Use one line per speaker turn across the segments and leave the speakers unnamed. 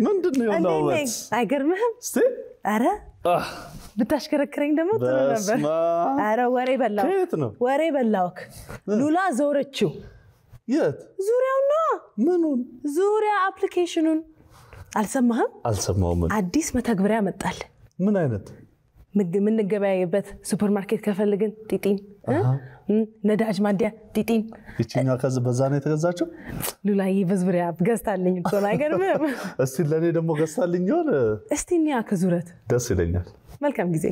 ምንድነው ያለውት
አይገርምህም አረ ብታሽከረክረኝ ደግሞ ጥሩ ነበር አረ ወሬ በላውክ ሉላ ዞረችው
የት
ዙሪያው ነው
ምኑን
ዙሪያ አፕሊኬሽኑን አልሰማሁም አዲስ መተግበሪያ መጣል
ምን አይነት
ምን ገበያየበት ሱፐርማርኬት ከፈልግን ጢጢን ነዳጅ ማዲያ ጢጢን
እቺኛ ከዛ በዛኔ ተገዛቸው
ሉላዬ በዙሪያ ገዝታልኝ ቶሎ አይገርምም
እስቲ ለኔ ደግሞ ገዝታልኝ ይሆን
እስቲኛ ከዙረት
ደስ ይለኛል
መልካም ጊዜ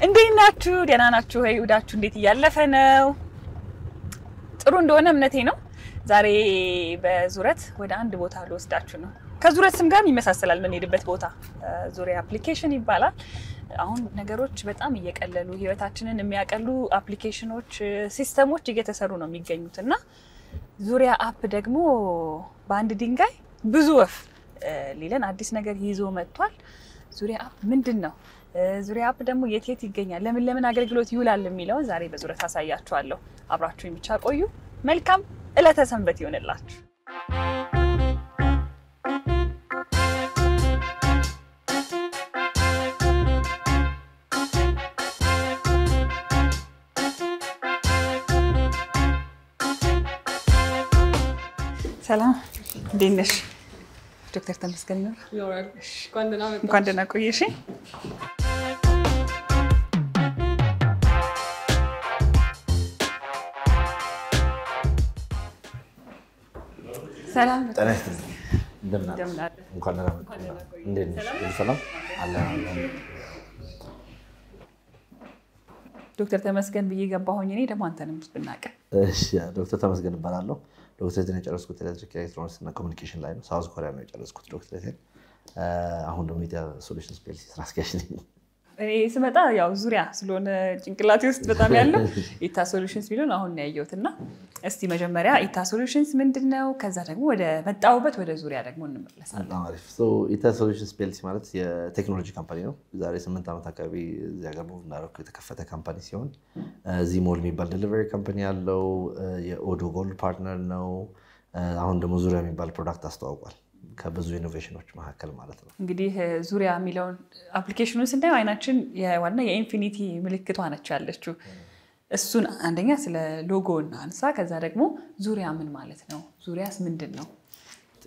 እንዴት ናችሁ ደህና ናችሁ ወይ ውዳችሁ እንዴት ያለፈ ነው ጥሩ እንደሆነ እምነቴ ነው ዛሬ በዙረት ወደ አንድ ቦታ ልወስዳችሁ ነው ከዙረት ስም ጋር ይመሳሰላል ምን ሄድበት ቦታ ዙሪያ አፕሊኬሽን ይባላል አሁን ነገሮች በጣም እየቀለሉ ህይወታችንን የሚያቀሉ አፕሊኬሽኖች ሲስተሞች እየተሰሩ ነው የሚገኙትና ዙሪያ አፕ ደግሞ በአንድ ድንጋይ ብዙ ወፍ ሊለን አዲስ ነገር ይዞ መጥቷል ዙሪያ አፕ ምንድነው ዙሪያ አፕ ደግሞ የት ይገኛል ለምን አገልግሎት ይውላል የሚለው ዛሬ በዙረት አሳያችኋለሁ አብራችሁኝ ብቻ ቆዩ መልካም እለተ ሰንበት ይሆንላችሁ ሰላም ዲነሽ ዶክተር ተመስገን ነው
እሺ ኳንደና
ኳንደና ቆየሽ ሰላም
ጠናት እንደምን እንኳን ደህና መጣችሁ እንዴት ነሽ ሰላም አለ
ዶክተር ተመስገን ብዬ ገባሁኝ እኔ ደግሞ አንተንም ብናቀ
እሺ ዶክተር ተመስገን እባላለሁ ዶክተሬትን የጨረስኩት ኤሌክትሪክ ኤሌክትሮኒክስ እና ኮሙኒኬሽን ላይ ነው ሳውዝ ኮሪያ ነው የጨረስኩት ዶክተሬትን አሁን ደግሞ ኢታ ሶሉሽንስ ፒኤልሲ ስራ አስኪያጅ ነኝ
እኔ ስመጣ ያው ዙሪያ ስለሆነ ጭንቅላቴ ውስጥ በጣም ያለው ኢታ ሶሉሽንስ ቢሉን አሁን ነው ያየሁትና እስቲ መጀመሪያ ኢታ ሶሉሽንስ ምንድነው ከዛ ደግሞ ወደ መጣውበት ወደ ዙሪያ ደግሞ እንመለሳለን
አሪፍ ኢታ ሶሉሽንስ ፒኤልሲ ማለት የቴክኖሎጂ ካምፓኒ ነው ዛሬ 8 ዓመት አካባቢ እዚህ ሀገር ነው እናረኩ የተከፈተ ካምፓኒ ሲሆን ዚሞል የሚባል ዴሊቨሪ ካምፓኒ ያለው የኦዶ ጎልድ ፓርትነር ነው አሁን ደግሞ ዙሪያ የሚባል ፕሮዳክት አስተዋውቋል ከብዙ ኢኖቬሽኖች መካከል ማለት ነው
እንግዲህ ዙሪያ የሚለውን አፕሊኬሽኑን ስናየው አይናችን የዋና የኢንፊኒቲ ምልክቷ ነች ያለችው እሱን አንደኛ ስለ ሎጎና አንሳ ከዛ ደግሞ ዙሪያ ምን ማለት ነው ዙሪያስ ምንድነው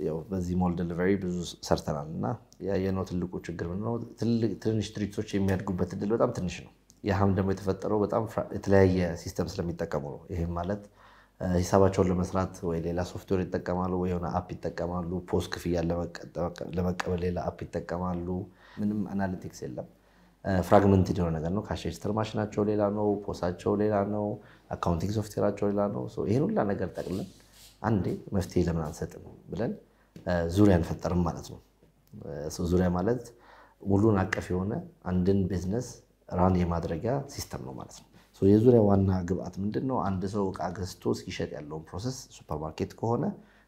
ያው በዚህ ሞል ዴሊቨሪ ብዙ ሰርተናልና ያየነው ትልቁ ችግር ምንድነው ትንሽ ድርጅቶች የሚያድጉበት እድል በጣም ትንሽ ነው ያህም ደግሞ የተፈጠረው በጣም የተለያየ ሲስተም ስለሚጠቀሙ ነው ይሄም ማለት ሂሳባቸውን ለመስራት ወይ ሌላ ሶፍትዌር ይጠቀማሉ ወይ የሆነ አፕ ይጠቀማሉ ፖስት ክፍያ ለመቀበል ሌላ አፕ ይጠቀማሉ ምንም አናሊቲክስ የለም ፍራግመንትድ የሆነ ነገር ነው ካሽ ሬጅስተር ማሽናቸው ሌላ ነው ፖስታቸው ሌላ ነው አካውንቲንግ ሶፍትዌራቸው ሌላ ነው ሶ ይሄን ሁሉ ነገር ጠቅለን አንዴ መፍትሄ ለምን አንሰጥም ብለን ዙሪያን ፈጠርን ማለት ነው ሶ ዙሪያ ማለት ሙሉን አቀፍ የሆነ አንድን ቢዝነስ ራን የማድረጊያ ሲስተም ነው ማለት ነው ሶ የዙሪያ ዋና ግብአት ምንድነው አንድ ሰው ዕቃ ገዝቶ እስኪሸጥ ያለው ፕሮሰስ ሱፐርማርኬት ከሆነ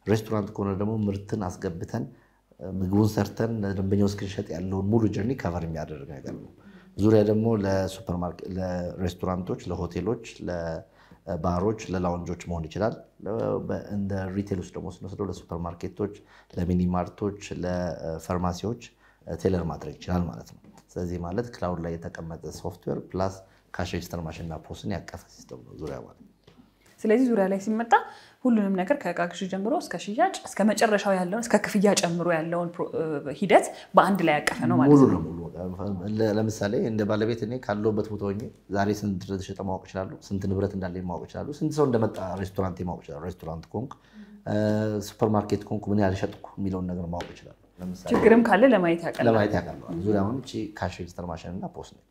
ሬስቶራንት ከሆነ ደግሞ ምርትን አስገብተን ምግቡን ሰርተን ለደንበኛው እስኪሸጥ ያለው ሙሉ ጀርኒ ከቨር የሚያደርግ ነገር ነው ዙሪያ ደግሞ ለሱፐርማርኬት ለሬስቶራንቶች ለሆቴሎች ለባሮች ለላውንጆች መሆን ይችላል እንደ ሪቴል ውስጥ ደግሞ ስንወስደው ለሱፐርማርኬቶች ለሚኒ ማርቶች ለፋርማሲዎች ቴለር ማድረግ ይችላል ማለት ነው ስለዚህ ማለት ክላውድ ላይ የተቀመጠ ሶፍትዌር ፕላስ ካሽ ሬጅስተር ማሽንና ፖስትን ያቀፈ ሲስተም ነው ዙሪያ ማለት
ስለዚህ ዙሪያ ላይ ሲመጣ ሁሉንም ነገር ከቃቅሽ ጀምሮ እስከ ሽያጭ እስከ መጨረሻው ያለውን እስከ ክፍያ ጨምሮ ያለውን ሂደት በአንድ ላይ ያቀፈ ነው ማለት ነው
ሙሉ ለምሳሌ እንደ ባለቤት እኔ ካለውበት ቦታ ሆኜ ዛሬ ስንት ድረስ ሸጠ ማወቅ ይችላል ስንት ንብረት እንዳለ ማወቅ ይችላል ስንት ሰው እንደመጣ ሬስቶራንት ማወቅ ይችላል ሬስቶራንት ኮንክ ሱፐርማርኬት ኮንክ ምን ያህል ሸጥኩ የሚለውን ነገር ማወቅ ይችላል ለምሳሌ
ችግርም ካለ ለማየት ያቀላል
ዙሪያውን እቺ ካሽ ሬጅስተር ማሽንና ፖስት ነች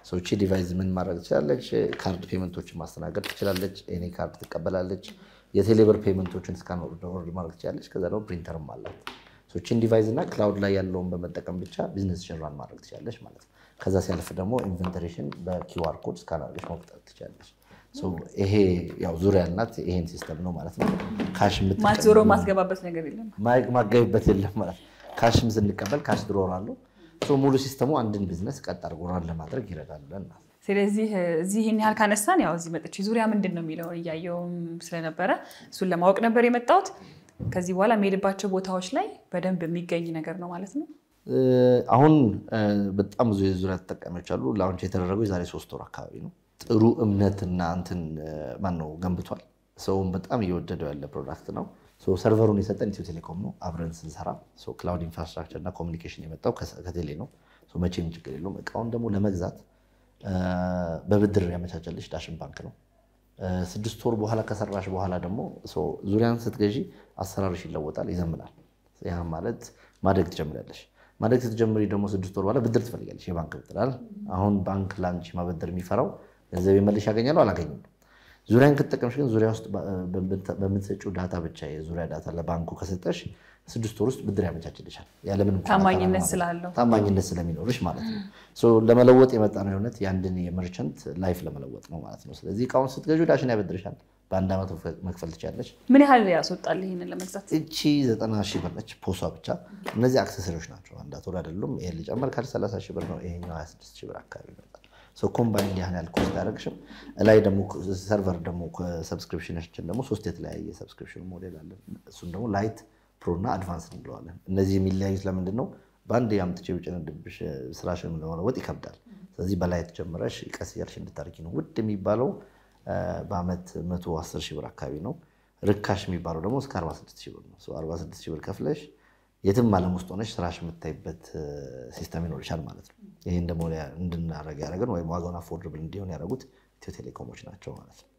ሶ እቺ ዲቫይስ ምን ማድረግ ትችላለች ካርድ ፔመንቶችን ማስተናገድ ትችላለች ኤኒ ካርድ ትቀበላለች የቴሌብር ፔመንቶችን ስካን ኦርደር ማድረግ ትችላለች ከዛ ደግሞ ፕሪንተርም አላት ሶ እቺን ዲቫይስ እና ክላውድ ላይ ያለውን በመጠቀም ብቻ ቢዝነስሽን ራን ማድረግ ትችላለች ማለት ነው ከዛ ሲያልፍ ደግሞ ኢንቨንተሪሽን በኪውአር ኮድ ስካን አድርገሽ መውጣት ትችላለች ሶ ይሄ ያው ዙሪያ ያላት ይሄን ሲስተም ነው ማለት ነው ካሽ
ማትዞሮ ማስገባበት ነገር የለም
ማገባበት የለም ማለት ካሽም ስንቀበል ካሽ ድሮር አለው ሙሉ ሲስተሙ አንድን ቢዝነስ ቀጥ አድርጎ ራን ለማድረግ ይረዳልና
ስለዚህ እዚህ ይሄን ያህል ካነሳን ያው እዚህ መጥቼ ዙሪያ ምንድነው የሚለው ያየውም ስለነበረ እሱን ለማወቅ ነበር የመጣሁት ከዚህ በኋላ መሄድባቸው ቦታዎች ላይ በደንብ የሚገኝ ነገር ነው ማለት ነው
አሁን በጣም ብዙ የዙሪያ ተጠቃሚዎች አሉ ላውንች የተደረገው የዛሬ 3 ወር አካባቢ ነው ጥሩ እምነትና እንትን ማን ነው ገንብቷል ሰውም በጣም እየወደደው ያለ ፕሮዳክት ነው ሰርቨሩን የሰጠን ኢትዮ ቴሌኮም ነው አብረን ስንሰራ ክላውድ ኢንፍራስትራክቸር እና ኮሙኒኬሽን የመጣው ከቴሌ ነው መቼም ችግር የለውም እቃውን ደግሞ ለመግዛት በብድር ያመቻቸልሽ ዳሽን ባንክ ነው 6 ወር በኋላ ከሰራሽ በኋላ ደግሞ ዙሪያን ስትገዢ አሰራርሽ ይለወጣል ይዘምናል ያ ማለት ማደግ ትጀምራለሽ ማደግ ስትጀምሪ ደግሞ 6 ወር በኋላ ብድር ትፈልጋለሽ የባንክ ብድር አይደል አሁን ባንክ ላንቺ ማበደር የሚፈራው ገንዘብ ይመልሽ ያገኛሉ አላገኝም ዙሪያን ከተጠቀምሽ ግን ዙሪያ ውስጥ በምትሰጪው ዳታ ብቻ የዙሪያ ዳታ ለባንኩ ከሰጠሽ 6 ወር ውስጥ ብድር ያመቻችልሻል ያለምን ታማኝነት ስለሚኖርሽ ማለት ነው ለመለወጥ የመጣ ነው የሆነት ያንድን የመርቸንት ላይፍ ለመለወጥ ነው ማለት ነው ስለዚህ እቃውን ስትገዢ ዳሽን ያበድርሻል በአንድ አመት መክፈል ትችላለሽ
ምን ያህል ያስወጣል ይሄንን ለመግዛት
እቺ 90,000 ብር ነች ፖሷ ብቻ እነዚህ አክሰሰሪዎች ናቸው አንዳቶር አይደሉም ይሄ ሊጨመር ካል 30,000 ብር ነው ይሄኛው 26,000 ብር አካባቢ ይመጣል ኮምባይንድ ያህል ኮስት ያደርግሽም ላይ ደግሞ ሰርቨር ደግሞ ሰብስክሪፕሽኖችን ደግሞ 3 የተለያየ ሰብስክሪፕሽን ሞዴል አለ እሱን ደግሞ ላይት ፕሮ እና አድቫንስ እንለዋለን እነዚህ የሚለያዩት ለምንድን ነው ባንድ ያምጥቼ ብጭነድብሽ ስራሽን ለመለወጥ ይከብዳል ስለዚህ በላይት ጀምረሽ ቀስ እያልሽ እንድታርቂ ነው ውድ የሚባለው በአመት 110,000 ብር አካባቢ ነው ርካሽ የሚባለው ደግሞ እስከ 46,000 ብር ነው 46,000 ብር ከፍለሽ የትም ዓለም ውስጥ ሆነሽ ስራሽ የምታይበት ሲስተም ይኖርሻል ማለት ነው ይሄን ደግሞ እንድናረጋ ያደረገን ወይ ዋጋውን አፎርደብል እንዲሆን ያደረጉት ኢትዮ ቴሌኮሞች ናቸው ማለት ነው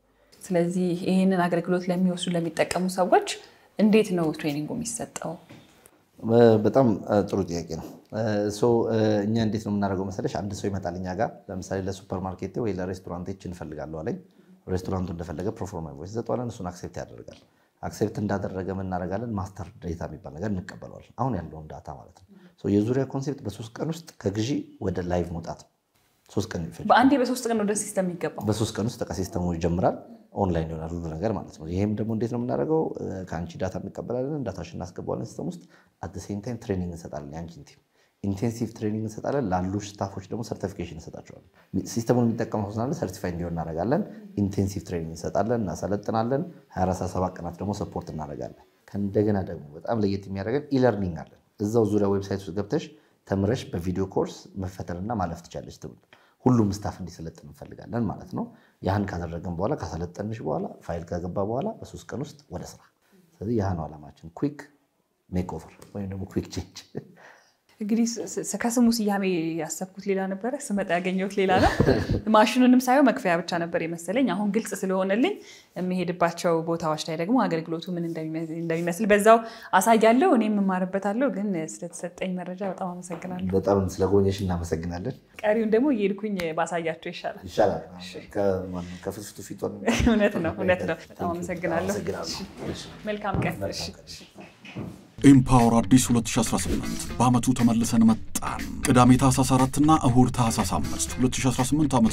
ስለዚህ ይሄንን አገልግሎት ለሚወስዱ ለሚጠቀሙ ሰዎች እንዴት ነው ትሬኒንጉ የሚሰጠው
በጣም ጥሩ ጥያቄ ነው እኛ እንዴት ነው የምናደርገው መሰለሽ አንድ ሰው ይመጣልኛ ጋር ለምሳሌ ለሱፐርማርኬት ወይ ለሬስቶራንት እንፈልጋለሁ አለኝ ሬስቶራንቱ እንደፈለገ ፕሮፎርማ ቮይስ ዘጠዋለን እሱን አክሴፕት ያደርጋል አክሴፕት እንዳደረገ ምን እናደርጋለን ማስተር ዴታ የሚባል ነገር እንቀበለዋለን አሁን ያለውን ዳታ ማለት ነው የዙሪያ ኮንሴፕት በ3 ቀን ውስጥ ከግዢ ወደ ላይቭ መውጣት 3 ቀን ይፈጅ
በአንዴ በ3 ቀን ወደ ሲስተም ይገባል
በ3 ቀን ውስጥ ሲስተሙ ይጀምራል ኦንላይን ይሆናል ሁሉ ነገር ማለት ነው ይሄም ደግሞ እንዴት ነው የምናደርገው ካንቺ ዳታ እንቀበላለን ዳታሽን እናስገባዋለን ሲስተም ውስጥ at the same time ትሬኒንግ እንሰጣለን ያንቺን ቲም ኢንቴንሲቭ ትሬኒንግ እንሰጣለን ላሉ ስታፎች ደግሞ ሰርቲፊኬሽን እንሰጣቸዋለን ሲስተሙን የሚጠቀመው ሆናል ሰርቲፋይ እንዲሆን እናደርጋለን ኢንቴንሲቭ ትሬኒንግ እንሰጣለን እናሰለጥናለን 24/7 ቀናት ደግሞ ሰፖርት እናደርጋለን ከእንደገና ደግሞ በጣም ለየት የሚያደርገን ኢለርኒንግ አለ እዛው ዙሪያ ዌብሳይት ውስጥ ገብተሽ ተምረሽ በቪዲዮ ኮርስ መፈተንና ማለፍ ትችላለሽ ሁሉም ስታፍ እንዲሰለጥን እንፈልጋለን ማለት ነው ያን ካደረገን በኋላ ካሰለጠንሽ በኋላ ፋይል ካገባ በኋላ በ3 ቀን ውስጥ ወደ ስራ ስለዚህ ያ ነው አላማችን ኩዊክ ሜክ ኦቨር ወይ ደግሞ ኩዊክ ቼንጅ
እንግዲህ ከስሙ ሲያሜ ያሰብኩት ሌላ ነበር ስመጣ ያገኘሁት ሌላ ነው ማሽኑንም ሳይው መክፈያ ብቻ ነበር የመሰለኝ አሁን ግልጽ ስለሆነልኝ የሚሄድባቸው ቦታዎች ላይ ደግሞ አገልግሎቱ ምን እንደሚመስል በዛው አሳያለሁ እኔም ማርበታለሁ ግን ስለተሰጠኝ መረጃ በጣም አመሰግናለሁ
በጣም ስለጎኘሽ እናመሰግናለን
ቀሪውን ደግሞ ይሄድኩኝ ባሳያችሁ ይሻላል
ከፍፍቱ ፊት
እውነት ነው በጣም አመሰግናለሁ መልካም ቀን
ኢምፓወር አዲስ 2018 በአመቱ ተመልሰን መጣን ቅዳሜ ታህሳስ 4 እና እሁድ ታህሳስ 5 2018 ዓ.ም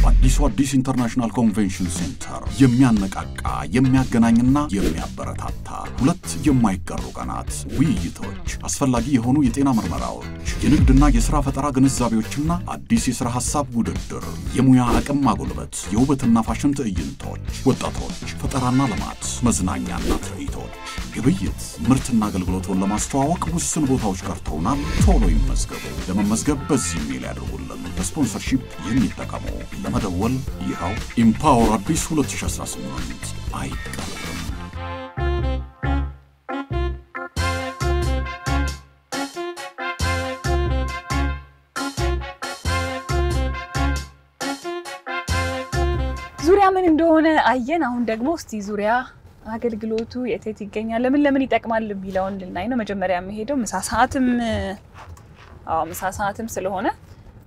በአዲሱ አዲስ ኢንተርናሽናል ኮንቬንሽን ሴንተር የሚያነቃቃ የሚያገናኝና የሚያበረታታ 2 የማይቀሩ ቀናት ውይይቶች አስፈላጊ የሆኑ የጤና ምርመራዎች የንግድና የሥራ ፈጠራ ግንዛቤዎችና አዲስ የሥራ ሐሳብ ውድድር የሙያ አቅም ማጎልበት የውበትና ፋሽን ትዕይንቶች ወጣቶች ፈጠራና ልማት መዝናኛና ትርኢቶች ግብይት ምርትና አገልግሎቱን ለማስተዋወቅ ውስን ቦታዎች ቀርተውናል ቶሎ ይመዝገቡ ለመመዝገብ በዚህ ሜል ያድርጉልን በስፖንሰርሺፕ የሚጠቀሙ ለመደወል ይኸው ኢምፓወር አዲስ 2018 አይቀርም
ዙሪያ ምን እንደሆነ አየን አሁን ደግሞ እስቲ ዙሪያ አገልግሎቱ የት ይገኛል ለምን ይጠቅማል ቢላውን ልናይ ነው መጀመሪያ የሚሄደው ምሳ ሰዓትም ስለሆነ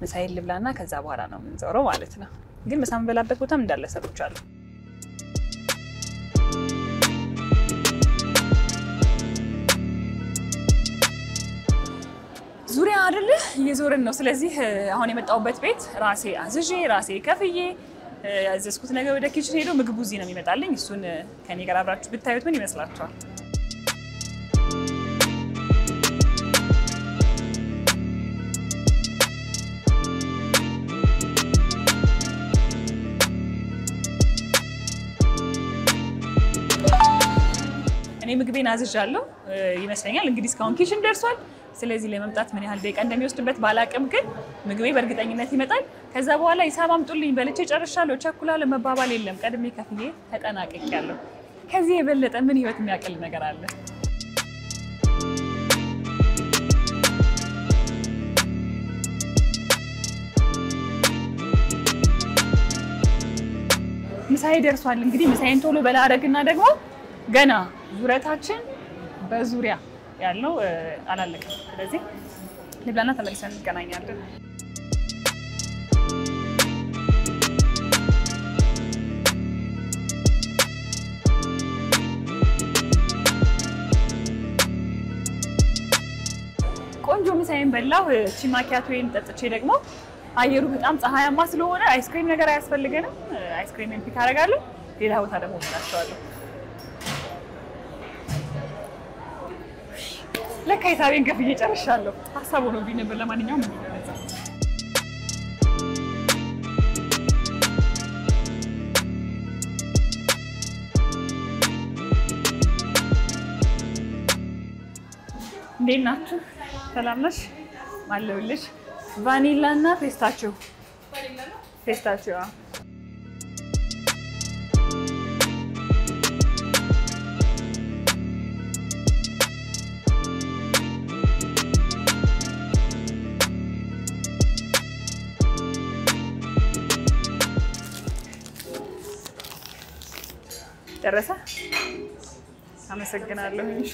ምሳይል ልብላና ከዛ በኋላ ነው የምንዞረው ማለት ነው ግን ምሳ እንበላበት ቦታም እንዳለ ሰጥቻለሁ ዙሪያ አይደለ እየዞርን ነው ስለዚህ አሁን የመጣውበት ቤት ራሴ አዝዤ ራሴ ከፍዬ ያዘዝኩት ነገር ወደ ኪችን ሄዶ ምግቡ እዚህ ነው የሚመጣልኝ እሱን ከኔ ጋር አብራችሁ ብታዩት ምን ይመስላችኋል ምግቤን አዝዣለሁ ይመስለኛል። እንግዲህ እስካሁን ኪችን ደርሷል። ስለዚህ ለመምጣት ምን ያህል ደቂቃ እንደሚወስድበት ባላቅም ግን ምግቤ በእርግጠኝነት ይመጣል። ከዛ በኋላ ሂሳብ አምጡልኝ በልቼ ጨርሻለሁ ቸኩላለሁ መባባል የለም። ቀድሜ ከፍዬ ተጠናቅቄያለሁ። ከዚህ የበለጠ ምን ህይወት የሚያቀል ነገር አለ? ምሳዬ ደርሷል። እንግዲህ ምሳዬን ቶሎ በላ አደረግና ደግሞ ገና ዙረታችን በዙሪያ ያለው አላለቀም። ስለዚህ ልብላና ተመልሰን እንገናኛለን። ቆንጆ ምሳዬን በላሁ። ቺማኪያቶዬን ጠጥቼ ደግሞ አየሩ በጣም ፀሐያማ ስለሆነ አይስክሪም ነገር አያስፈልገንም። አይስክሪምን ፒክ አደርጋለሁ። ሌላ ቦታ ደግሞ ወስዳቸዋለሁ። ለካ ሂሳቤን ከፍዬ ጨርሻለሁ። ሀሳቡ ነው ቢነበር ለማንኛውም ምን ይደረዛ እንዴት ናችሁ? ሰላም ነሽ? አለሁልሽ። ቫኒላ እና ፔስታቸው ደረሰ። አመሰግናለሁ። እሺ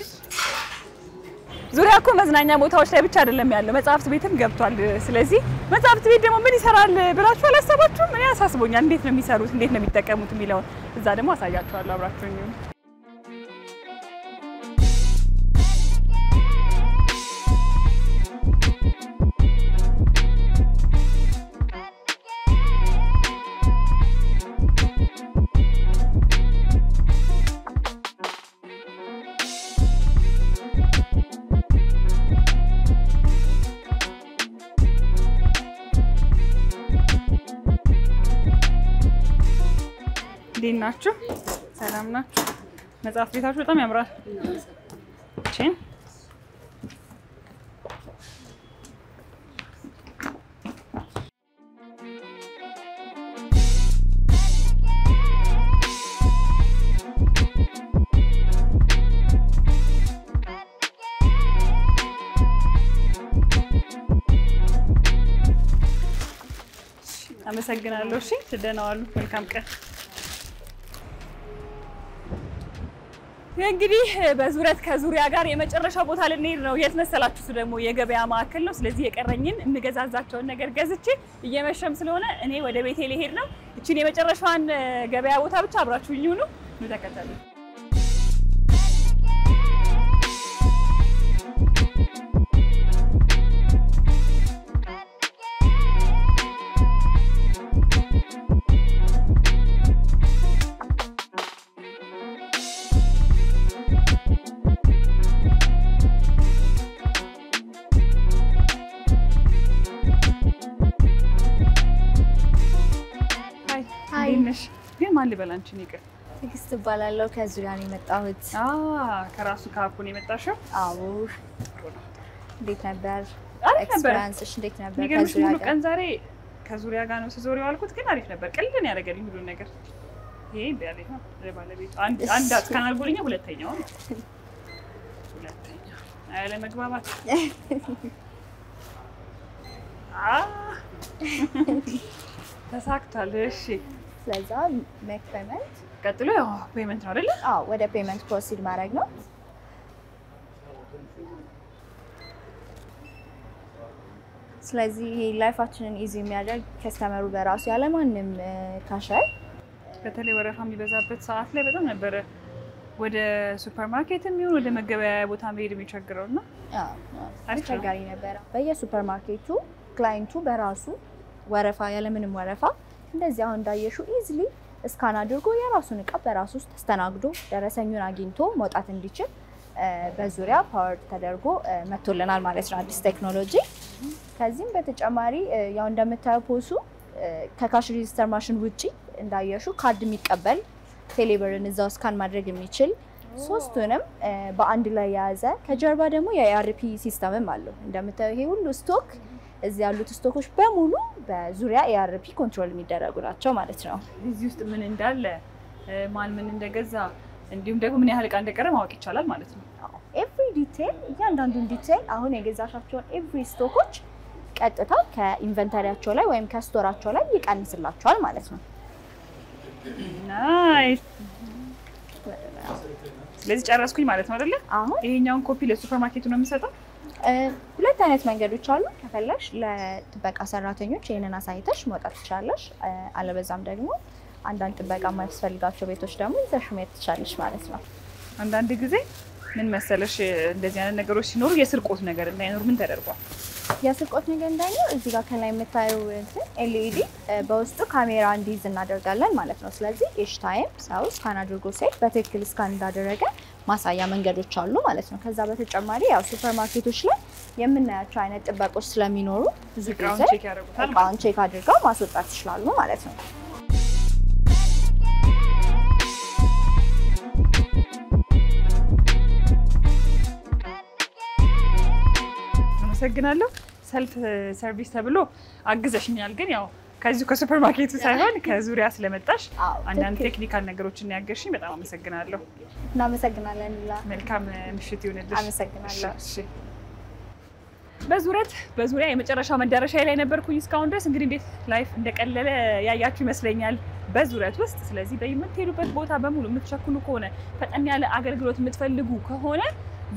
ዙሪያ እኮ መዝናኛ ቦታዎች ላይ ብቻ አይደለም ያለው፣ መጽሐፍት ቤትም ገብቷል። ስለዚህ መጽሐፍት ቤት ደግሞ ምን ይሰራል ብላችሁ አላሰባችሁም? እኔ አሳስቦኛል። እንዴት ነው የሚሰሩት፣ እንዴት ነው የሚጠቀሙት የሚለውን እዛ ደግሞ አሳያችኋለሁ። አብራችሁኝ ነው። እንዴት ናችሁ? ሰላም ናችሁ? መጽሐፍ ቤታችሁ በጣም ያምራል። እሺ አመሰግናለሁ። እሺ ደህና ዋሉ። መልካም ቀን። እንግዲህ በዙረት ከዙሪያ ጋር የመጨረሻ ቦታ ልንሄድ ነው። የት መሰላችሁ? ደግሞ የገበያ ማዕከል ነው። ስለዚህ የቀረኝን እንገዛዛቸውን ነገር ገዝቼ እየመሸም ስለሆነ እኔ ወደ ቤቴ ልሄድ ነው። እቺን የመጨረሻዋን ገበያ ቦታ ብቻ አብራችሁኝ ሁኑ። ተከታተሉ። ግን ማን ልበላንቺ ነው? ይቀር
ትግስት እባላለሁ። ከዙሪያ ነው የመጣሁት።
ከራሱ ካፑ ነው የመጣሽው?
አዎ። እንዴት ነበር
አሪፍ ነበር።
ኤክስፒሪየንስ? እንዴት ነበር?
ከዙሪያ ጋር ቀን ዛሬ ከዙሪያ ጋር ነው ስዞር ያልኩት፣ ግን አሪፍ ነበር። ቀልልን ያደረገልኝ ሁሉ ነገር ይሄ ቢያለኝ ነው። ለባለቤቱ አንድ አስካን አልጎልኛ። ሁለተኛው አለ መግባባት ተሳክቷል። እሺ
ስለዛ ሜክ ፔመንት
ቀጥሎ ያው ፔመንት ነው አይደል?
አዎ፣ ወደ ፔመንት ፕሮሲድ ማድረግ ነው። ስለዚህ ላይፋችንን ኢዚ የሚያደርግ ከስተመሩ በራሱ ያለ ማንም ካሸር፣
በተለይ ወረፋ የሚበዛበት ሰዓት ላይ በጣም ነበረ ወደ ሱፐርማርኬትም ይሁን ወደ መገበያያ ቦታ መሄድ የሚቸግረውና
አስቸጋሪ ነበረ። በየሱፐርማርኬቱ ክላይንቱ በራሱ ወረፋ ያለ ምንም ወረፋ እንደዚህ አሁን እንዳየሹ ኢዝሊ እስካን አድርጎ የራሱን እቃ በራሱ ውስጥ ተስተናግዶ ደረሰኙን አግኝቶ መውጣት እንዲችል በዙሪያ ፓወር ተደርጎ መጥቶልናል ማለት ነው፣ አዲስ ቴክኖሎጂ። ከዚህም በተጨማሪ ያው እንደምታዩ ፖሱ ከካሽ ሬጂስተር ማሽን ውጪ እንዳየሹ ካርድ የሚቀበል ቴሌብርን እዛው ስካን ማድረግ የሚችል ሶስቱንም በአንድ ላይ ያዘ ከጀርባ ደግሞ የኢአርፒ ሲስተምም አለው እንደምታዩ ይሄ ሁሉ ስቶክ እዚህ ያሉት ስቶኮች በሙሉ በዙሪያ ኢአርፒ ኮንትሮል የሚደረጉ ናቸው ማለት ነው
እዚህ ውስጥ ምን እንዳለ ማን ምን እንደገዛ እንዲሁም ደግሞ ምን ያህል ዕቃ እንደቀረ ማወቅ ይቻላል ማለት ነው
ኤቭሪ ዲቴል እያንዳንዱን ዲቴል አሁን የገዛሻቸውን ኤቭሪ ስቶኮች ቀጥታ ከኢንቨንተሪያቸው ላይ ወይም ከስቶራቸው ላይ ይቀንስላቸዋል ማለት ነው
ናይስ ስለዚህ ጨረስኩኝ ማለት ነው አይደለ
አሁን
ይሄኛውን ኮፒ ለሱፐርማርኬቱ ነው የምሰጠው
ሁለት አይነት መንገዶች አሉ ከፈለሽ ለጥበቃ ሰራተኞች ይሄንን አሳይተሽ መውጣት ትችላለሽ አለበዛም ደግሞ አንዳንድ ጥበቃ የማያስፈልጋቸው ቤቶች ደግሞ ይዘሽ መሄድ ትችላለሽ ማለት ነው
አንዳንድ ጊዜ ምን መሰለሽ እንደዚህ አይነት ነገሮች ሲኖሩ የስርቆት ነገር እንዳይኖር ምን ተደርጓል
የስርቆት ነገር እንዳይኖር እዚህ ጋር ከላይ የምታዩ ኤልኢዲ በውስጡ ካሜራ እንዲይዝ እናደርጋለን ማለት ነው ስለዚህ ኤች ታይም ሰው ስካን አድርጎ ሲሄድ በትክክል ስካን እንዳደረገ ማሳያ መንገዶች አሉ ማለት ነው ከዛ በተጨማሪ ያው ሱፐርማርኬቶች ላይ የምናያቸው አይነት ጥበቆች ስለሚኖሩ ብዙ ጊዜ እቃውን ቼክ አድርገው ማስወጣት ይችላሉ ማለት ነው
አመሰግናለሁ ሰልፍ ሰርቪስ ተብሎ አግዘሽኛል ግን ያው ከዚህ ከሱፐርማርኬቱ ሳይሆን ከዙሪያ ስለመጣሽ አንዳንድ ቴክኒካል ነገሮችን ያገርሽኝ በጣም አመሰግናለሁ
እናመሰግናለን ላ
መልካም ምሽት ይሁንልሽ
አመሰግናለሁ
እሺ በዙሪያ የመጨረሻው መዳረሻ ላይ ነበርኩኝ እስካሁን ድረስ እንግዲህ እንዴት ላይፍ እንደቀለለ ያያችሁ ይመስለኛል በዙሪያት ውስጥ ስለዚህ በየምትሄዱበት ቦታ በሙሉ የምትቸኩሉ ከሆነ ፈጠን ያለ አገልግሎት የምትፈልጉ ከሆነ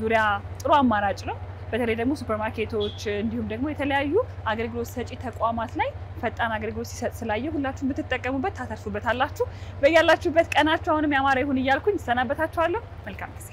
ዙሪያ ጥሩ አማራጭ ነው በተለይ ደግሞ ሱፐርማርኬቶች እንዲሁም ደግሞ የተለያዩ አገልግሎት ሰጪ ተቋማት ላይ ፈጣን አገልግሎት ሲሰጥ ስላየ ሁላችሁም ብትጠቀሙበት ታተርፉበታላችሁ በያላችሁበት ቀናችሁ አሁንም ያማረ ይሁን እያልኩኝ ሰናበታችኋለሁ መልካም ጊዜ